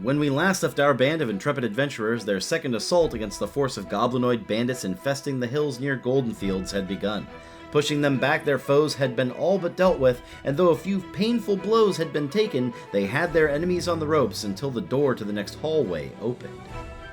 When we last left our band of intrepid adventurers, their second assault against the force of goblinoid bandits infesting the hills near Goldenfields had begun. Pushing them back, their foes had been all but dealt with, and though a few painful blows had been taken, they had their enemies on the ropes until the door to the next hallway opened.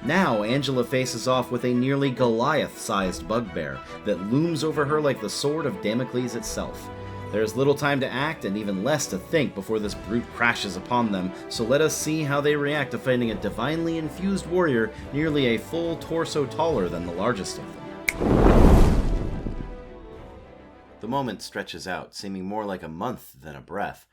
Now, Angela faces off with a nearly Goliath-sized bugbear that looms over her like the sword of Damocles itself. There's little time to act and even less to think before this brute crashes upon them, so let us see how they react to finding a divinely infused warrior nearly a full torso taller than the largest of them. The moment stretches out, seeming more like a month than a breath,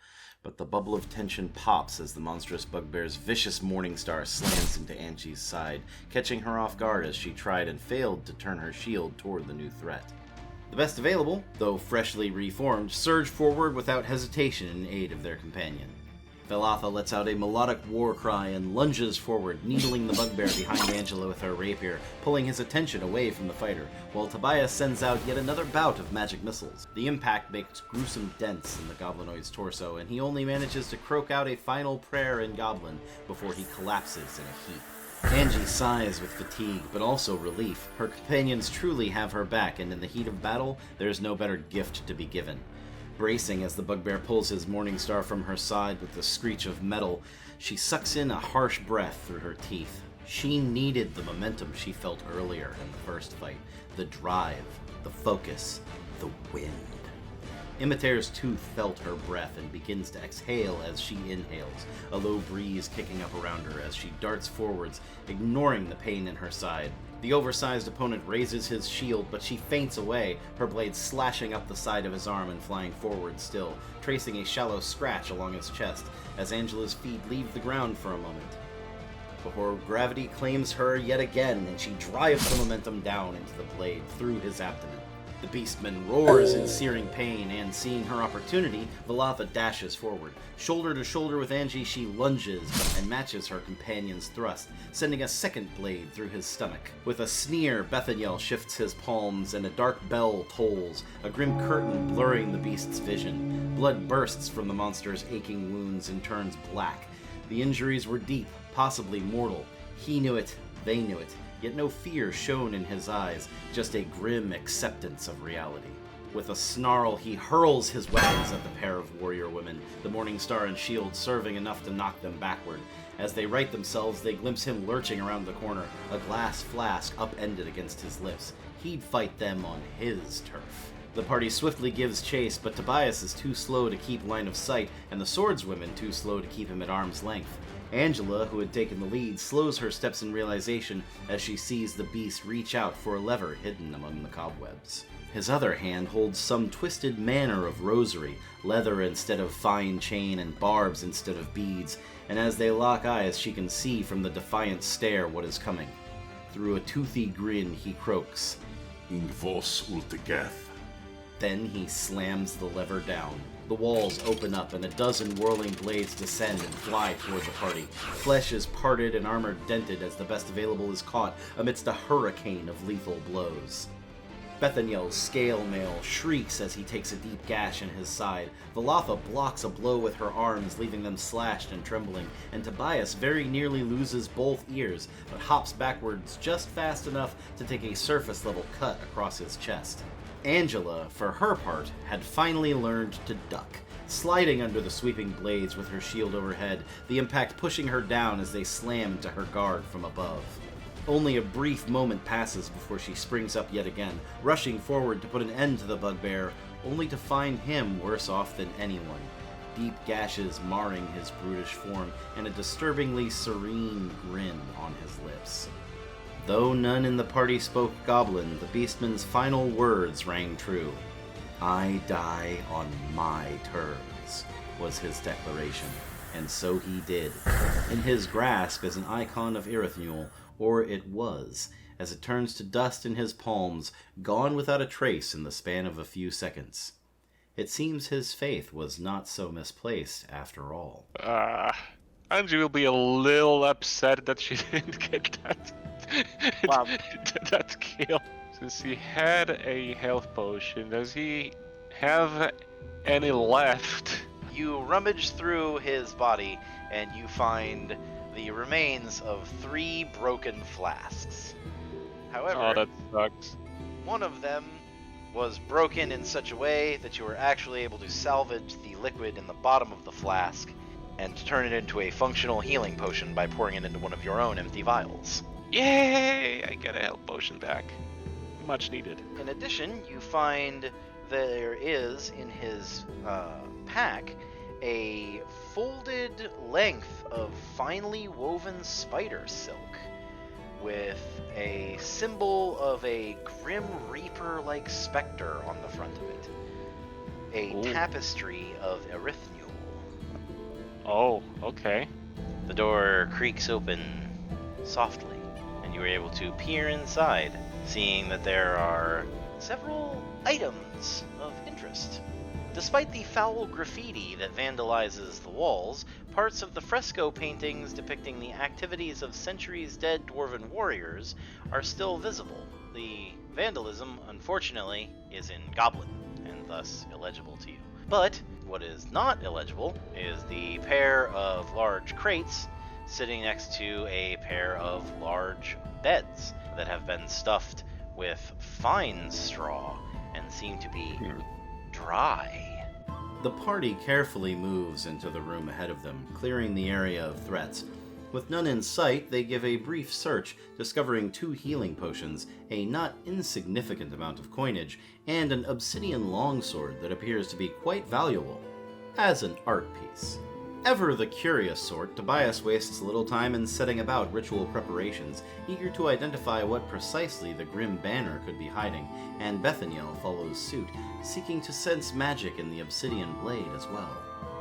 but the bubble of tension pops as the monstrous bugbear's vicious Morningstar slams into Angie's side, catching her off guard as she tried and failed to turn her shield toward the new threat. The best available, though freshly reformed, surge forward without hesitation in aid of their companion. Velatha lets out a melodic war cry and lunges forward, needling the bugbear behind Angela with her rapier, pulling his attention away from the fighter, while Tobias sends out yet another bout of magic missiles. The impact makes gruesome dents in the goblinoid's torso, and he only manages to croak out a final prayer in Goblin before he collapses in a heap. Angie sighs with fatigue, but also relief. Her companions truly have her back, and in the heat of battle, there is no better gift to be given. Bracing as the bugbear pulls his Morningstar from her side with the screech of metal, she sucks in a harsh breath through her teeth. She needed the momentum she felt earlier in the first fight, the drive, the focus, the wind. Imitair's tooth felt her breath and begins to exhale as she inhales, a low breeze kicking up around her as she darts forwards, ignoring the pain in her side. The oversized opponent raises his shield, but she feints away, her blade slashing up the side of his arm and flying forward still, tracing a shallow scratch along his chest as Angela's feet leave the ground for a moment. Before gravity claims her yet again, and she drives the momentum down into the blade through his abdomen. The beastman roars in searing pain, and seeing her opportunity, Velatha dashes forward. Shoulder to shoulder with Angie, she lunges and matches her companion's thrust, sending a second blade through his stomach. With a sneer, Bethaniel shifts his palms, and a dark bell tolls, a grim curtain blurring the beast's vision. Blood bursts from the monster's aching wounds and turns black. The injuries were deep, possibly mortal. He knew it, they knew it. Yet no fear shone in his eyes, just a grim acceptance of reality. With a snarl, he hurls his weapons at the pair of warrior women, the Morningstar and shield serving enough to knock them backward. As they right themselves, they glimpse him lurching around the corner, a glass flask upended against his lips. He'd fight them on his turf. The party swiftly gives chase, but Tobias is too slow to keep line of sight, and the swordswomen too slow to keep him at arm's length. Angela, who had taken the lead, slows her steps in realization as she sees the beast reach out for a lever hidden among the cobwebs. His other hand holds some twisted manner of rosary, leather instead of fine chain and barbs instead of beads, and as they lock eyes she can see from the defiant stare what is coming. Through a toothy grin he croaks, "In vos ultigeth." Then he slams the lever down. The walls open up and a dozen whirling blades descend and fly toward the party. Flesh is parted and armor dented as the best available is caught amidst a hurricane of lethal blows. Bethaniel's scale mail shrieks as he takes a deep gash in his side. Velatha blocks a blow with her arms, leaving them slashed and trembling, and Tobias very nearly loses both ears, but hops backwards just fast enough to take a surface-level cut across his chest. Angela, for her part, had finally learned to duck, sliding under the sweeping blades with her shield overhead, the impact pushing her down as they slam into her guard from above. Only a brief moment passes before she springs up yet again, rushing forward to put an end to the bugbear, only to find him worse off than anyone. Deep gashes marring his brutish form, and a disturbingly serene grin on his lips. Though none in the party spoke Goblin, the beastman's final words rang true. "I die on my terms," was his declaration, and so he did. In his grasp is an icon of Erythnul, or it was, as it turns to dust in his palms, gone without a trace in the span of a few seconds. It seems his faith was not so misplaced after all. Angie will be a little upset that she didn't get that. Wow. That kill. Since he had a health potion, does he have any left? You rummage through his body and you find the remains of 3 broken flasks. However, Oh, that sucks. one of them was broken in such a way that you were actually able to salvage the liquid in the bottom of the flask and turn it into a functional healing potion by pouring it into one of your own empty vials. Yay! I got a health potion back. Much needed. In addition, you find there is in his pack a folded length of finely woven spider silk with a symbol of a Grim Reaper-like specter on the front of it. A Ooh. tapestry of Erythnul. Oh, okay. The door creaks open softly, and you are able to peer inside, seeing that there are several items of interest. Despite the foul graffiti that vandalizes the walls, parts of the fresco paintings depicting the activities of centuries-dead dwarven warriors are still visible. The vandalism, unfortunately, is in Goblin, and thus illegible to you. But what is not illegible is the pair of large crates sitting next to a pair of large beds that have been stuffed with fine straw and seem to be dry. The party carefully moves into the room ahead of them, clearing the area of threats. With none in sight, they give a brief search, discovering 2 healing potions, a not insignificant amount of coinage, and an obsidian longsword that appears to be quite valuable as an art piece. Ever the curious sort, Tobias wastes little time in setting about ritual preparations, eager to identify what precisely the grim banner could be hiding, and Bethaniel follows suit, seeking to sense magic in the obsidian blade as well.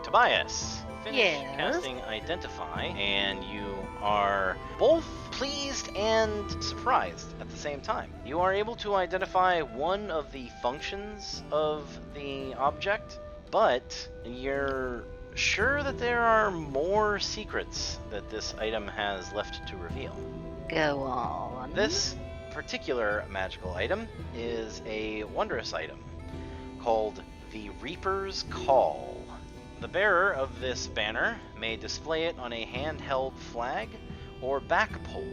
Tobias, finish Yes? casting Identify, and you are both pleased and surprised at the same time. You are able to identify one of the functions of the object, but you're sure that there are more secrets that this item has left to reveal. Go on. This particular magical item is a wondrous item called the Reaper's Call. The bearer of this banner may display it on a handheld flag or back pole.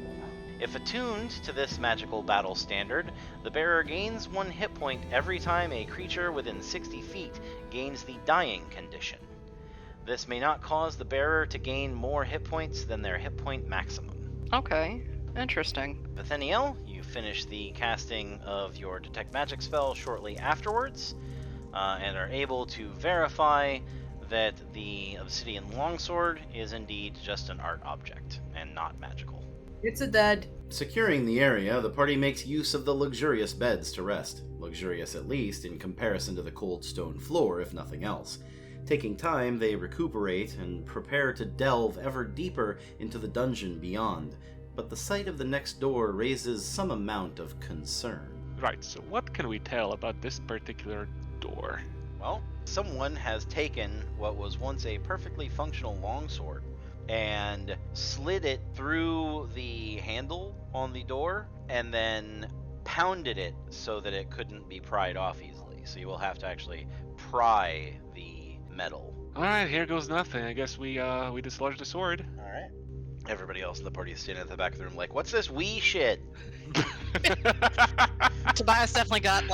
If attuned to this magical battle standard, the bearer gains 1 hit point every time a creature within 60 feet gains the dying condition. This may not cause the bearer to gain more hit points than their hit point maximum. Okay, interesting. Bethaniel, you finish the casting of your Detect Magic spell shortly afterwards, and are able to verify that the Obsidian Longsword is indeed just an art object, and not magical. It's a dead. Securing the area, the party makes use of the luxurious beds to rest. Luxurious at least in comparison to the cold stone floor, if nothing else. Taking time, they recuperate and prepare to delve ever deeper into the dungeon beyond, but the sight of the next door raises some amount of concern. Right, so what can we tell about this particular door? Well, someone has taken what was once a perfectly functional longsword and slid it through the handle on the door and then pounded it so that it couldn't be pried off easily. So you will have to actually pry the metal. Alright, here goes nothing. I guess we dislodged the sword. All right. Everybody else in the party is standing at the back of the room like, what's this wee shit? Tobias definitely got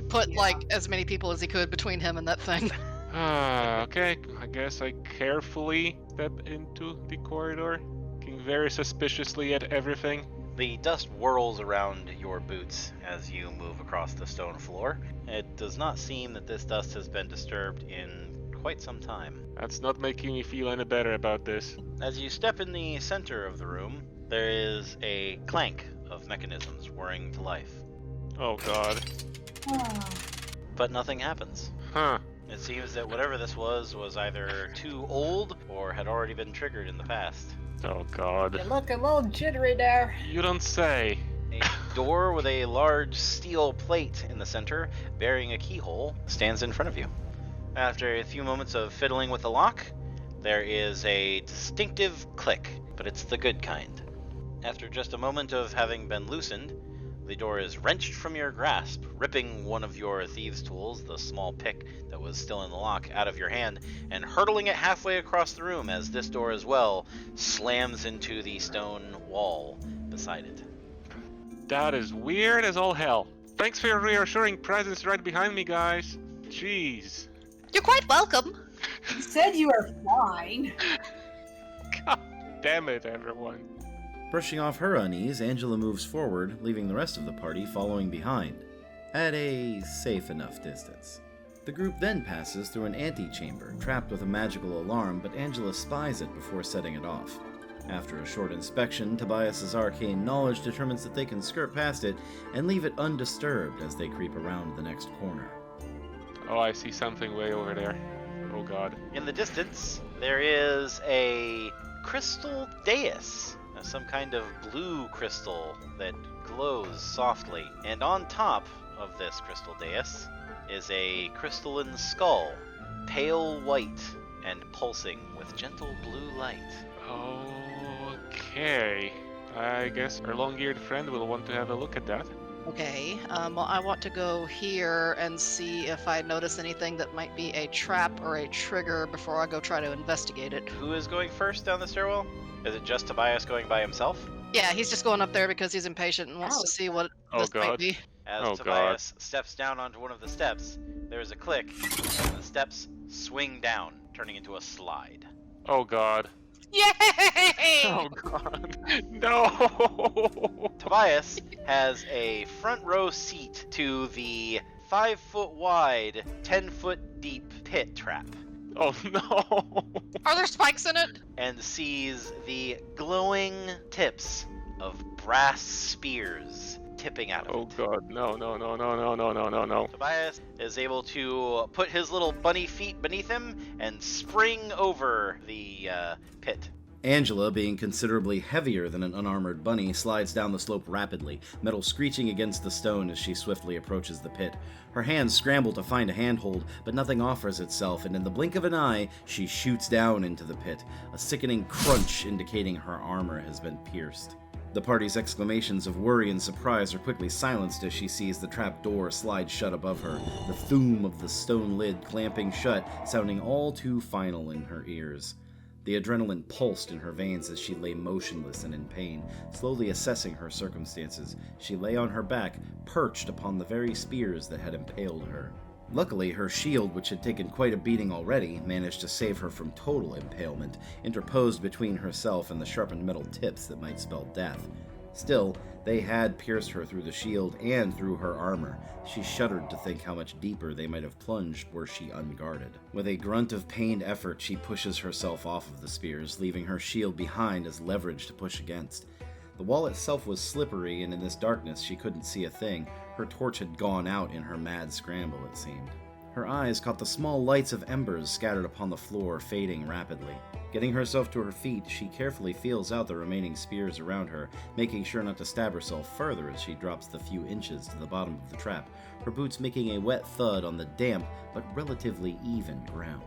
put as many people as he could between him and that thing. Okay, I guess I carefully step into the corridor, looking very suspiciously at everything. The dust whirls around your boots as you move across the stone floor. It does not seem that this dust has been disturbed in quite some time. That's not making me feel any better about this. As you step in the center of the room, there is a clank of mechanisms whirring to life. Oh god. But nothing happens. Huh. It seems that whatever this was either too old or had already been triggered in the past. Oh god. You look a little jittery there. You don't say. A door with a large steel plate in the center, bearing a keyhole, stands in front of you. After a few moments of fiddling with the lock, there is a distinctive click, but it's the good kind. After just a moment of having been loosened, The door is wrenched from your grasp, ripping one of your thieves' tools, the small pick that was still in the lock, out of your hand, and hurtling it halfway across the room as this door as well slams into the stone wall beside it. That is weird as all hell. Thanks for your reassuring presence right behind me, guys. Jeez. You're quite welcome. You said you were fine. God damn it, everyone. Brushing off her unease, Angela moves forward, leaving the rest of the party following behind, at a safe enough distance. The group then passes through an antechamber, trapped with a magical alarm, but Angela spies it before setting it off. After a short inspection, Tobias's arcane knowledge determines that they can skirt past it and leave it undisturbed as they creep around the next corner. Oh, I see something way over there. Oh god. In the distance, there is a crystal dais, some kind of blue crystal that glows softly. And on top of this crystal dais is a crystalline skull, pale white and pulsing with gentle blue light. Okay. I guess our long-eared friend will want to have a look at that. Okay, well, I want to go here and see if I notice anything that might be a trap or a trigger before I go try to investigate it. Who is going first down the stairwell? Is it just Tobias going by himself? Yeah, he's just going up there because he's impatient and wants to see what this might be. As Tobias steps down onto one of the steps, there is a click, and the steps swing down, turning into a slide. Oh god. Yay! Oh god. No! Tobias has a front row seat to the 5-foot wide, 10-foot deep pit trap. Oh no! Are there spikes in it? And sees the glowing tips of brass spears tipping out of it. Oh god, no. Tobias is able to put his little bunny feet beneath him and spring over the pit. Angela, being considerably heavier than an unarmored bunny, slides down the slope rapidly, metal screeching against the stone as she swiftly approaches the pit. Her hands scramble to find a handhold, but nothing offers itself, and in the blink of an eye, she shoots down into the pit, a sickening crunch indicating her armor has been pierced. The party's exclamations of worry and surprise are quickly silenced as she sees the trap door slide shut above her, the thoom of the stone lid clamping shut, sounding all too final in her ears. The adrenaline pulsed in her veins as she lay motionless and in pain. Slowly assessing her circumstances, she lay on her back, perched upon the very spears that had impaled her. Luckily, her shield, which had taken quite a beating already, managed to save her from total impalement, interposed between herself and the sharpened metal tips that might spell death. Still, they had pierced her through the shield and through her armor. She shuddered to think how much deeper they might have plunged were she unguarded. With a grunt of pained effort, she pushes herself off of the spears, leaving her shield behind as leverage to push against. The wall itself was slippery, and in this darkness she couldn't see a thing. Her torch had gone out in her mad scramble, it seemed. Her eyes caught the small lights of embers scattered upon the floor, fading rapidly. Getting herself to her feet, she carefully feels out the remaining spears around her, making sure not to stab herself further as she drops the few inches to the bottom of the trap, her boots making a wet thud on the damp but relatively even ground.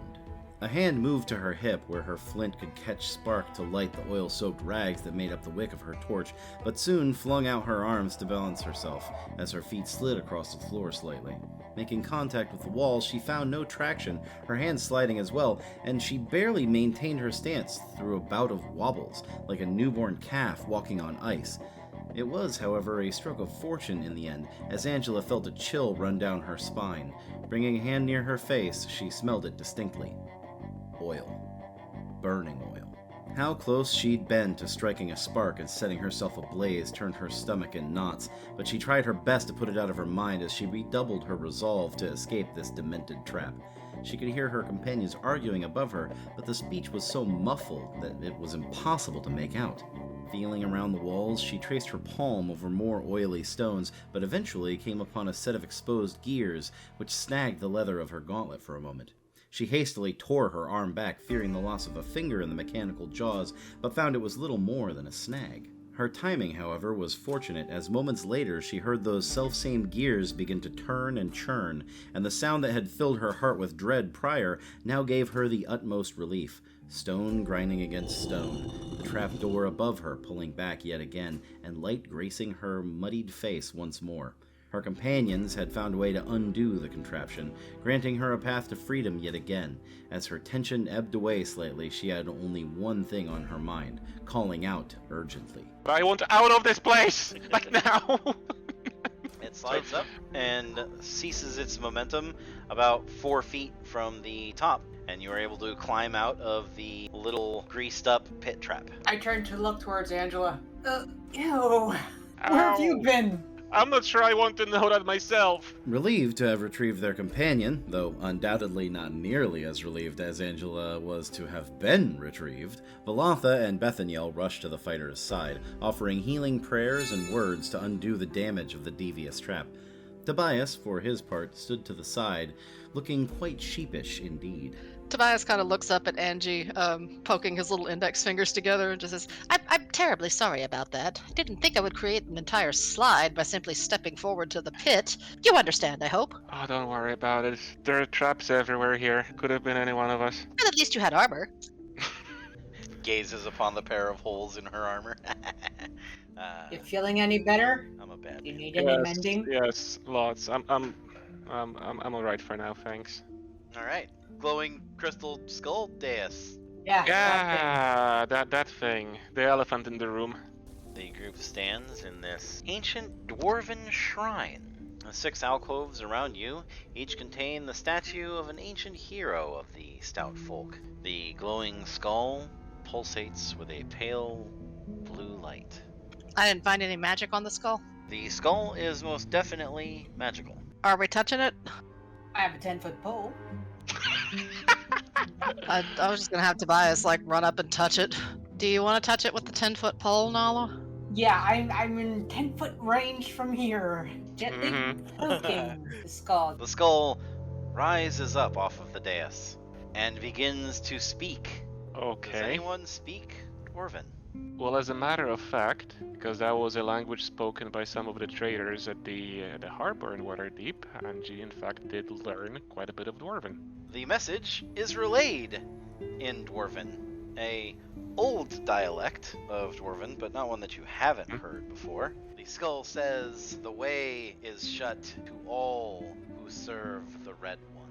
A hand moved to her hip where her flint could catch spark to light the oil-soaked rags that made up the wick of her torch, but soon flung out her arms to balance herself as her feet slid across the floor slightly. Making contact with the wall, she found no traction, her hands sliding as well, and she barely maintained her stance through a bout of wobbles, like a newborn calf walking on ice. It was, however, a stroke of fortune in the end, as Angela felt a chill run down her spine. Bringing a hand near her face, she smelled it distinctly. Oil. Burning oil. How close she'd been to striking a spark and setting herself ablaze turned her stomach in knots, but she tried her best to put it out of her mind as she redoubled her resolve to escape this demented trap. She could hear her companions arguing above her, but the speech was so muffled that it was impossible to make out. Feeling around the walls, she traced her palm over more oily stones, but eventually came upon a set of exposed gears, which snagged the leather of her gauntlet for a moment. She hastily tore her arm back, fearing the loss of a finger in the mechanical jaws, but found it was little more than a snag. Her timing, however, was fortunate, as moments later she heard those self-same gears begin to turn and churn, and the sound that had filled her heart with dread prior now gave her the utmost relief. Stone grinding against stone, the trap door above her pulling back yet again, and light gracing her muddied face once more. Her companions had found a way to undo the contraption, granting her a path to freedom yet again. As her tension ebbed away slightly, she had only one thing on her mind, calling out urgently. I want out of this place! Like now! It slides up and ceases its momentum about 4 feet from the top, and you are able to climb out of the little greased up pit trap. I turn to look towards Angela. Ew. Where have you been? I'm not sure I want to know that myself. Relieved to have retrieved their companion, though undoubtedly not nearly as relieved as Angela was to have been retrieved, Valantha and Bethaniel rushed to the fighter's side, offering healing prayers and words to undo the damage of the devious trap. Tobias, for his part, stood to the side, looking quite sheepish indeed. Tobias kind of looks up at Angie, poking his little index fingers together, and just says, I'm terribly sorry about that. I didn't think I would create an entire slide by simply stepping forward to the pit. You understand, I hope? Oh, don't worry about it. There are traps everywhere here. Could have been any one of us. Well, at least you had armor. Gazes upon the pair of holes in her armor. You feeling any better? I'm a bad You man. need any mending? Yes, lots. I'm alright for now, thanks. Alright. Glowing crystal skull dais. Yeah. Yeah, that thing. The elephant in the room. The group stands in this ancient dwarven shrine. The 6 alcoves around you each contain the statue of an ancient hero of the stout folk. The glowing skull pulsates with a pale blue light. I didn't find any magic on the skull. The skull is most definitely magical. Are we touching it? I have a 10-foot pole. I was just gonna have Tobias run up and touch it. Do you want to touch it with the 10-foot pole, Nala? Yeah, I'm in 10-foot range from here, gently poking the skull. The skull rises up off of the dais and begins to speak. Okay. Does anyone speak Dwarven? Well, as a matter of fact, because that was a language spoken by some of the traders at the harbor in Waterdeep, Angie in fact did learn quite a bit of Dwarven. The message is relayed in Dwarven, a old dialect of Dwarven, but not one that you haven't heard before. The skull says, "The way is shut to all who serve the Red One.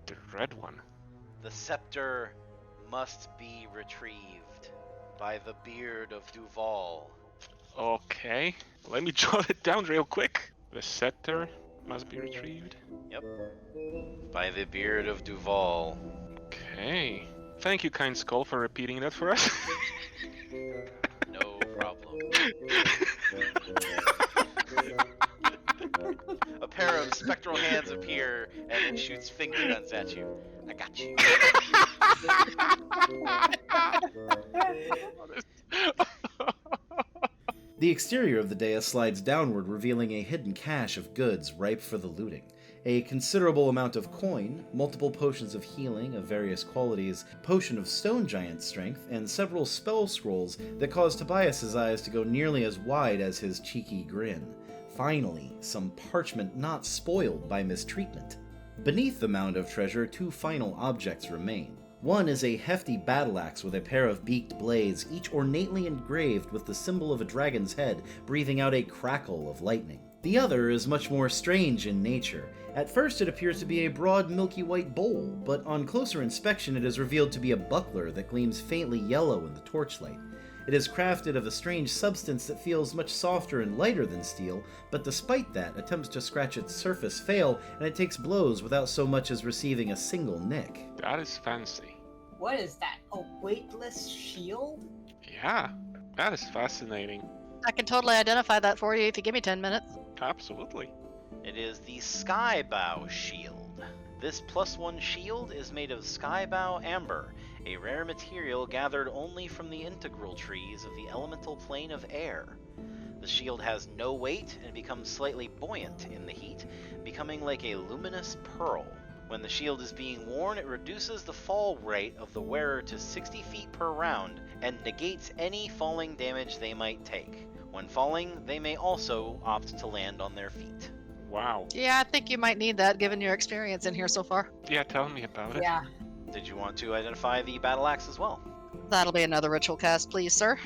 The red one. The scepter must be retrieved by the beard of Duval." Okay, let me jot it down real quick. The scepter must be retrieved. Yep. By the beard of Duval. Okay. Thank you, kind skull, for repeating that for us. No problem. A pair of spectral hands appear and it shoots finger guns at you. I got you. The exterior of the dais slides downward, revealing a hidden cache of goods ripe for the looting. A considerable amount of coin, multiple potions of healing of various qualities, potion of stone giant strength, and several spell scrolls that cause Tobias's eyes to go nearly as wide as his cheeky grin. Finally, some parchment not spoiled by mistreatment. Beneath the mound of treasure, 2 final objects remain. One is a hefty battle axe with a pair of beaked blades, each ornately engraved with the symbol of a dragon's head, breathing out a crackle of lightning. The other is much more strange in nature. At first it appears to be a broad milky white bowl, but on closer inspection it is revealed to be a buckler that gleams faintly yellow in the torchlight. It is crafted of a strange substance that feels much softer and lighter than steel, but despite that, attempts to scratch its surface fail, and it takes blows without so much as receiving a single nick. That is fancy. What is that? A weightless shield? Yeah, that is fascinating. I can totally identify that for you if you give me 10 minutes. Absolutely. It is the Skybow Shield. This +1 shield is made of Skybow Amber, a rare material gathered only from the integral trees of the elemental plane of air. The shield has no weight and becomes slightly buoyant in the heat, becoming like a luminous pearl. When the shield is being worn, it reduces the fall rate of the wearer to 60 feet per round and negates any falling damage they might take. When falling, they may also opt to land on their feet. Wow. Yeah, I think you might need that given your experience in here so far. Yeah, tell me about it. Yeah. Did you want to identify the battle axe as well? That'll be another ritual cast, please, sir.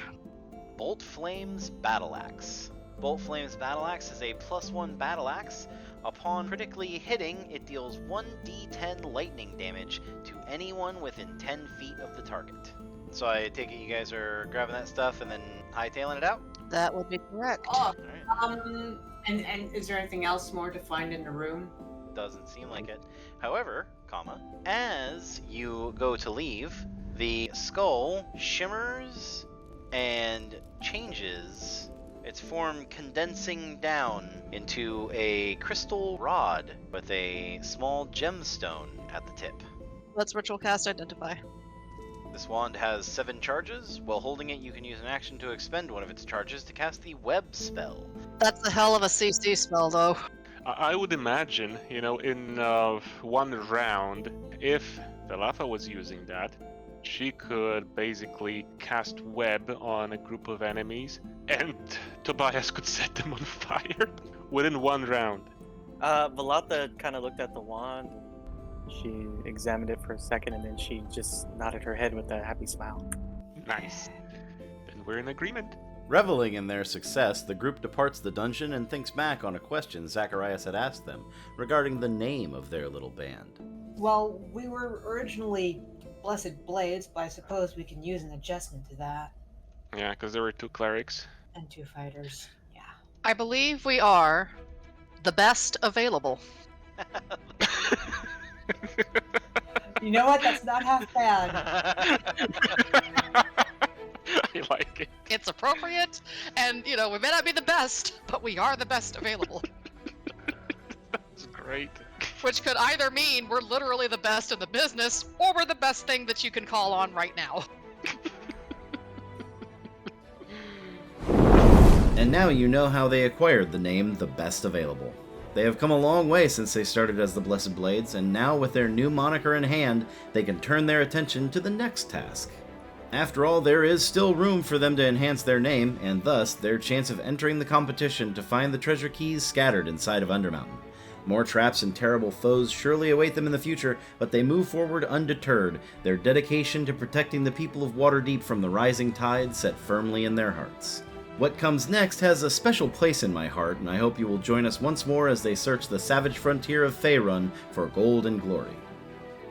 Bolt Flame's Battle Axe. Bolt Flame's Battle Axe is a +1 battle axe. Upon critically hitting, it deals 1d10 lightning damage to anyone within 10 feet of the target. So I take it you guys are grabbing that stuff and then hightailing it out? That would be correct. Oh, Alright. and is there anything else more to find in the room? Doesn't seem like it. However, as you go to leave, the skull shimmers and changes, its form condensing down into a crystal rod with a small gemstone at the tip. Let's ritual cast identify. This wand has 7 charges. While holding it, you can use an action to expend one of its charges to cast the web spell. That's a hell of a CC spell, though. I would imagine, in one round, if the Lafa was using that, she could basically cast web on a group of enemies, and Tobias could set them on fire within one round. Valata kind of looked at the wand. She examined it for a second, and then she just nodded her head with a happy smile. Nice. Then we're in agreement. Reveling in their success, the group departs the dungeon and thinks back on a question Zacharias had asked them regarding the name of their little band. Well, we were originally Blessed Blades, but I suppose we can use an adjustment to that. Yeah, because there were 2 clerics. And 2 fighters. Yeah. I believe we are the best available. You know what? That's not half bad. I like it. It's appropriate, and, we may not be the best, but we are the best available. That's great. Which could either mean we're literally the best in the business, or we're the best thing that you can call on right now. And now you know how they acquired the name The Best Available. They have come a long way since they started as the Blessed Blades, and now with their new moniker in hand, they can turn their attention to the next task. After all, there is still room for them to enhance their name, and thus their chance of entering the competition to find the treasure keys scattered inside of Undermountain. More traps and terrible foes surely await them in the future, but they move forward undeterred, their dedication to protecting the people of Waterdeep from the rising tide set firmly in their hearts. What comes next has a special place in my heart, and I hope you will join us once more as they search the savage frontier of Faerun for gold and glory.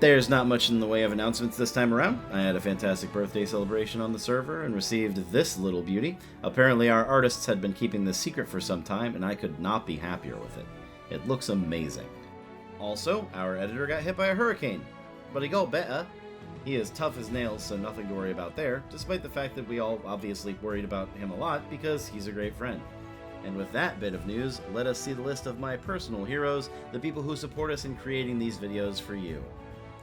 There's not much in the way of announcements this time around. I had a fantastic birthday celebration on the server and received this little beauty. Apparently our artists had been keeping this secret for some time, and I could not be happier with it. It looks amazing. Also, our editor got hit by a hurricane, but he got better. He is tough as nails, so nothing to worry about there, despite the fact that we all obviously worried about him a lot because he's a great friend. And with that bit of news, let us see the list of my personal heroes, the people who support us in creating these videos for you.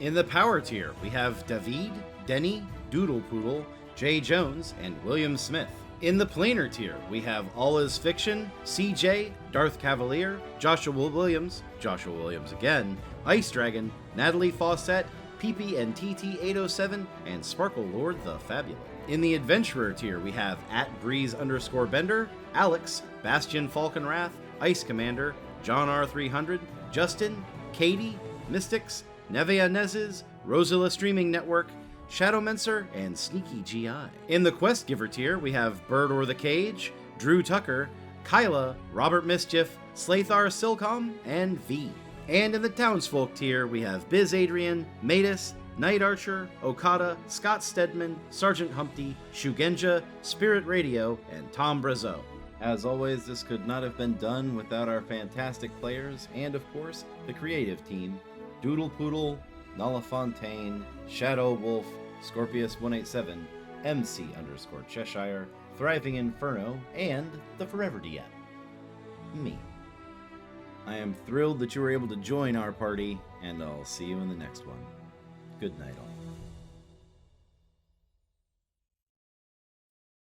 In the power tier, we have David, Denny, Doodle Poodle, Jay Jones, and William Smith. In the planar tier, we have All Is Fiction, CJ, Darth Cavalier, Joshua Williams again, Ice Dragon, Natalie Fawcett, PP and TT807, and Sparkle Lord the Fabulous. In the adventurer tier, we have @Breeze_Bender, Alex, Bastion Falconwrath, Ice Commander, John R300, Justin, Katie, Mystics, Nevea Nezes, Rosilla Streaming Network, Shadowmencer, and Sneaky GI. In the quest giver tier, we have Bird or the Cage, Drew Tucker, Kyla, Robert Mischief, Slathar Silcom, and V. And in the townsfolk tier, we have Biz Adrian, Matus, Night Archer, Okada, Scott Stedman, Sergeant Humpty, Shugenja, Spirit Radio, and Tom Brazeau. As always, this could not have been done without our fantastic players, and of course, the creative team, Doodle Poodle, Nala Fontaine, Shadow Wolf, Scorpius187, MC_Cheshire, Thriving Inferno, and the Forever DM. Me. I am thrilled that you were able to join our party, and I'll see you in the next one. Good night, all.